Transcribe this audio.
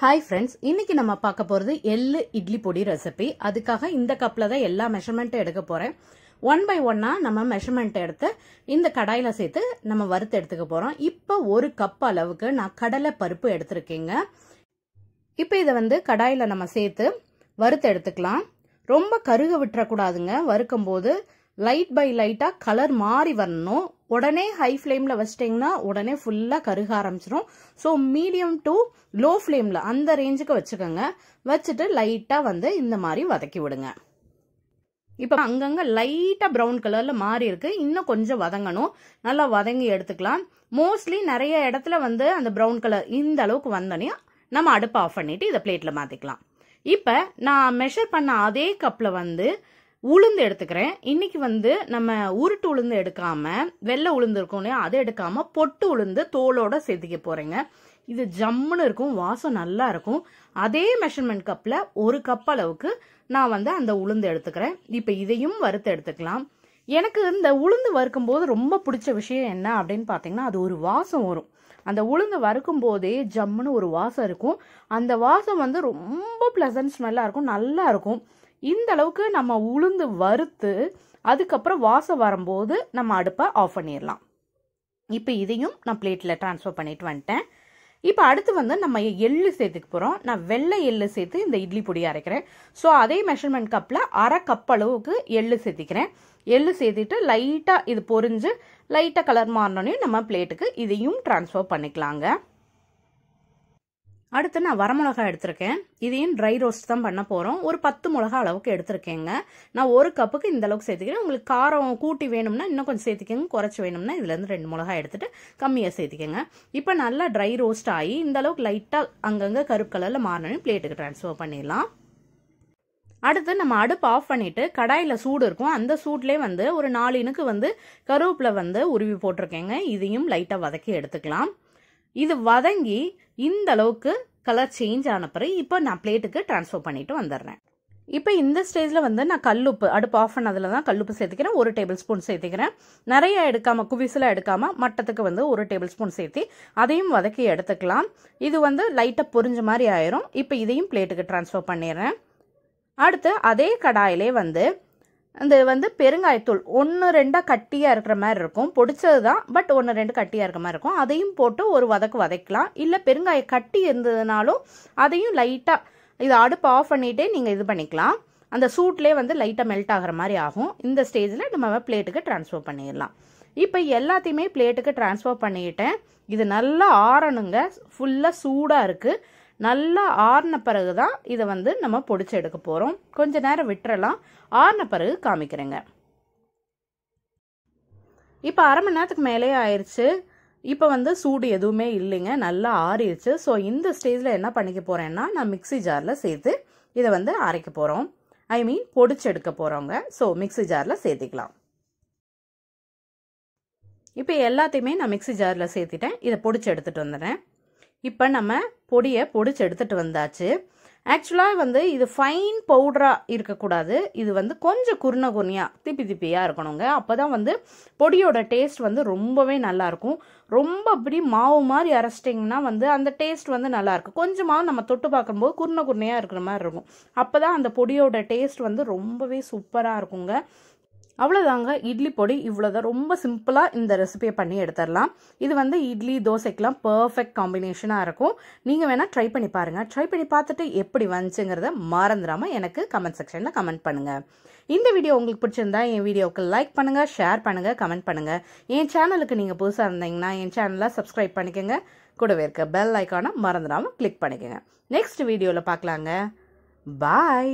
Hi friends, இன்னைக்கு நம்ம பார்க்க போறது எள்ளு இட்லி பொடி ரெசிபி. அதுக்காக இந்த கப்ல தான் எல்லா மெஷர்மெண்ட் எடுக்க போறேன். 1 by 1 நம்ம மெஷர்மெண்ட் எடுத்து இந்த கடாயில சேர்த்து நம்ம வறுத்து எடுத்துக்க போறோம். இப்போ 1 கப் அளவுக்கு நான் கடலை பருப்பு எடுத்துருக்கேங்க. இப்போ இதை வந்து கடாயில நம்ம சேர்த்து வறுத்து எடுத்துக்கலாம். ரொம்ப கருக விட்டுறக்கூடாதுங்க. வறுக்கும் போது லைட் பை லைட்டா கலர் மாறி வரணும். உடனே ஹை ஃப்ளேம்ல வச்சிட்டிங்கன்னா உடனே ஃபுல்லா கருக ஆரம்பிச்சிடும். ஸோ மீடியம் டு லோ ஃப்ளேம்ல அந்த ரேஞ்சுக்கு வச்சுக்கோங்க. வச்சுட்டு லைட்டா வந்து இந்த மாதிரி வதக்கி விடுங்க. இப்போ அங்கங்க லைட்டா ப்ரௌன் கலர்ல மாறி இருக்கு. இன்னும் கொஞ்சம் வதங்கணும். நல்லா வதங்கி எடுத்துக்கலாம். மோஸ்ட்லி நிறைய இடத்துல வந்து அந்த ப்ரௌன் கலர் இந்த அளவுக்கு வந்தோடனே நம்ம அடுப்பை ஆஃப் பண்ணிட்டு இதை பிளேட்ல மாத்திக்கலாம். இப்போ நான் மெஷர் பண்ண அதே கப்ல வந்து உளுந்து எடுத்துக்கிறேன். இன்னைக்கு வந்து நம்ம உருட்டு உளுந்து எடுக்காம வெள்ளை உளுந்து இருக்கும் இல்லையா, அதை எடுக்காம பொட்டு உளுந்து தோலோட சேர்த்துக்க போறேங்க. இது ஜம்முன்னு இருக்கும், வாசம் நல்லா இருக்கும். அதே மெஷர்மெண்ட் கப்ல 1 கப் அளவுக்கு நான் வந்து அந்த உளுந்து எடுத்துக்கிறேன். இப்ப இதையும் வறுத்து எடுத்துக்கலாம். எனக்கு இந்த உளுந்து வறுக்கும் போது ரொம்ப பிடிச்ச விஷயம் என்ன அப்படின்னு பாத்தீங்கன்னா, அது ஒரு வாசம் வரும். அந்த உளுந்து வறுக்கும் போதே ஜம்முன்னு ஒரு வாசம் இருக்கும். அந்த வாசம் வந்து ரொம்ப பிளசன்ட் ஸ்மெல்லா இருக்கும், நல்லா இருக்கும். இந்த அளவுக்கு நம்ம உளுந்து வறுத்து அதுக்கப்புறம் வாசம் வரும்போது நம்ம அடுப்பை ஆஃப் பண்ணிடலாம். இப்போ இதையும் நான் பிளேட்டில் ட்ரான்ஸ்ஃபர் பண்ணிட்டு வந்துட்டேன். இப்போ அடுத்து வந்து நம்ம எள்ளு சேர்த்துக்க போகிறோம். நான் வெள்ளை எள்ளு சேர்த்து இந்த இட்லி பொடி அரைக்கிறேன். ஸோ அதே மெஷர்மெண்ட் கப்பில் 1/2 கப் அளவுக்கு எள்ளு சேர்த்திக்கிறேன். எள்ளு சேர்த்துட்டு லைட்டாக இது பொரிஞ்சு லைட்டாக கலர் மாறினோடனே நம்ம பிளேட்டுக்கு இதையும் ட்ரான்ஸ்ஃபர் பண்ணிக்கலாங்க. அடுத்து நான் வரமிளகா எடுத்திருக்கேன். இதையும் ட்ரை ரோஸ்ட் தான் பண்ண போகிறோம். ஒரு 10 மிளகா அளவுக்கு எடுத்திருக்கேங்க. நான் 1 கப்புக்கு இந்த அளவுக்கு சேர்த்துக்கிறேன். உங்களுக்கு காரம் கூட்டி வேணும்னா இன்னும் கொஞ்சம் சேர்த்துக்கங்க. குறைச்சி வேணும்னா இதுலேருந்து 2 மிளகா எடுத்துட்டு கம்மியாக சேர்த்துக்கங்க. இப்போ நல்லா ட்ரை ரோஸ்ட் ஆகி இந்த அளவுக்கு லைட்டாக அங்கங்கே கருப்பு கலரில் மாறினோடனே பிளேட்டுக்கு ட்ரான்ஸ்ஃபர் பண்ணிடலாம். அடுத்து நம்ம அடுப்பு ஆஃப் பண்ணிட்டு கடாயில் சூடு இருக்கும். அந்த சூட்லேயே வந்து ஒரு 4 இனுக்கு வந்து கருவேப்பிலை வந்து உருவி போட்டிருக்கேங்க. இதையும் லைட்டாக வதக்கி எடுத்துக்கலாம். இது வதங்கி இந்த அளவுக்கு கலர் சேஞ்ச் ஆன பிறகு இப்போ நான் பிளேட்டுக்கு ட்ரான்ஸ்ஃபர் பண்ணிட்டு வந்துடுறேன். இப்போ இந்த ஸ்டேஜில் வந்து நான் கல்லுப்பு அடுப்பு ஆஃப் பண்ணதில் தான் கல்லுப்பு சேர்த்துக்கிறேன். 1 டேபிள் ஸ்பூன் சேர்த்துக்கிறேன். நிறைய எடுக்காமல் குவிசிலாக எடுக்காமல் மட்டத்துக்கு வந்து 1 டேபிள் ஸ்பூன் சேர்த்து அதையும் வதக்கி எடுத்துக்கலாம். இது வந்து லைட்டாக பொரிஞ்ச மாதிரி ஆயிரும். இப்போ இதையும் பிளேட்டுக்கு ட்ரான்ஸ்ஃபர் பண்ணிடுறேன். அடுத்து அதே கடாயிலே வந்து இந்த வந்து பெருங்காயத்தூள் 1-2 கட்டியாக இருக்கிற மாதிரி இருக்கும். பொடிச்சது தான், பட் 1-2 கட்டியாக இருக்கிற மாதிரி இருக்கும். அதையும் போட்டு ஒரு வதக்கலாம். இல்லை பெருங்காய கட்டி இருந்ததுனாலும் அதையும் லைட்டாக இதை அடுப்பு ஆஃப் பண்ணிகிட்டே நீங்கள் இது பண்ணிக்கலாம். அந்த சூட்லேயே வந்து லைட்டாக மெல்ட் ஆகிற மாதிரி ஆகும். இந்த ஸ்டேஜில் நம்ம பிளேட்டுக்கு ட்ரான்ஸ்ஃபர் பண்ணிடலாம். இப்போ எல்லாத்தையுமே பிளேட்டுக்கு ட்ரான்ஸ்ஃபர் பண்ணிக்கிட்டேன். இது நல்லா ஆறணுங்க. ஃபுல்லாக சூடாக இருக்குது. நல்லா ஆறின பிறகு தான் இதை வந்து நம்ம பொடிச்சு எடுக்க போகிறோம். கொஞ்ச நேரம் விட்டுறலாம். ஆறின பிறகு காமிக்கிறேங்க. இப்போ அரை மணி நேரத்துக்கு மேலே ஆயிடுச்சு. இப்போ வந்து சூடு எதுவுமே இல்லைங்க, நல்லா ஆறிடுச்சு. ஸோ இந்த ஸ்டேஜில் என்ன பண்ணிக்க போகிறேன்னா, நான் மிக்சி ஜாரில் சேர்த்து இதை வந்து அரைக்க போகிறோம். பொடிச்சு எடுக்க போகிறோங்க. ஸோ மிக்சி ஜாரில் சேர்த்திக்கலாம். இப்போ எல்லாத்தையுமே நான் மிக்சி ஜாரில் சேர்த்திட்டேன். இதை பொடிச்சு எடுத்துகிட்டு வந்துடுறேன். இப்போ நம்ம பொடியை பொடிச்சு எடுத்துகிட்டு வந்தாச்சு. ஆக்சுவலாக வந்து இது ஃபைன் பவுடராக இருக்கக்கூடாது. இது வந்து கொஞ்சம் குருணையாக திப்பியாக இருக்கணுங்க. அப்போ தான் வந்து பொடியோட டேஸ்ட் வந்து ரொம்பவே நல்லாயிருக்கும். ரொம்ப அப்படி மாவு மாதிரி அரைச்சிட்டிங்கன்னா வந்து அந்த டேஸ்ட் வந்து நல்லாயிருக்கும். கொஞ்சமாக நம்ம தொட்டு பார்க்கும்போது குருணையாக இருக்கிற மாதிரி இருக்கும். அப்போ தான் அந்த பொடியோட டேஸ்ட் வந்து ரொம்பவே சூப்பராக இருக்குங்க. அவ்வளோதாங்க, இட்லி பொடி இவ்வளோதான். ரொம்ப சிம்பிளாக இந்த ரெசிபியை பண்ணி எடுத்துடலாம். இது வந்து இட்லி தோசைக்கெலாம் பர்ஃபெக்ட் காம்பினேஷனாக இருக்கும். நீங்கள் வேணால் ட்ரை பண்ணி பாருங்கள். ட்ரை பண்ணி பார்த்துட்டு எப்படி வந்துச்சுங்கிறத மறந்துடாமல் எனக்கு கமெண்ட் செக்ஷனில் கமெண்ட் பண்ணுங்கள். இந்த வீடியோ உங்களுக்கு பிடிச்சிருந்தா என் வீடியோவுக்கு லைக் பண்ணுங்கள், ஷேர் பண்ணுங்கள், கமெண்ட் பண்ணுங்கள். என் சேனலுக்கு நீங்கள் புதுசாக இருந்தீங்கன்னா என் சேனலை சப்ஸ்கிரைப் பண்ணிக்கோங்க. கூடவே இருக்க பெல் ஐக்கானை மறந்துடாமல் கிளிக் பண்ணிக்கோங்க. நெக்ஸ்ட் வீடியோவில் பார்க்கலாங்க. பாய்.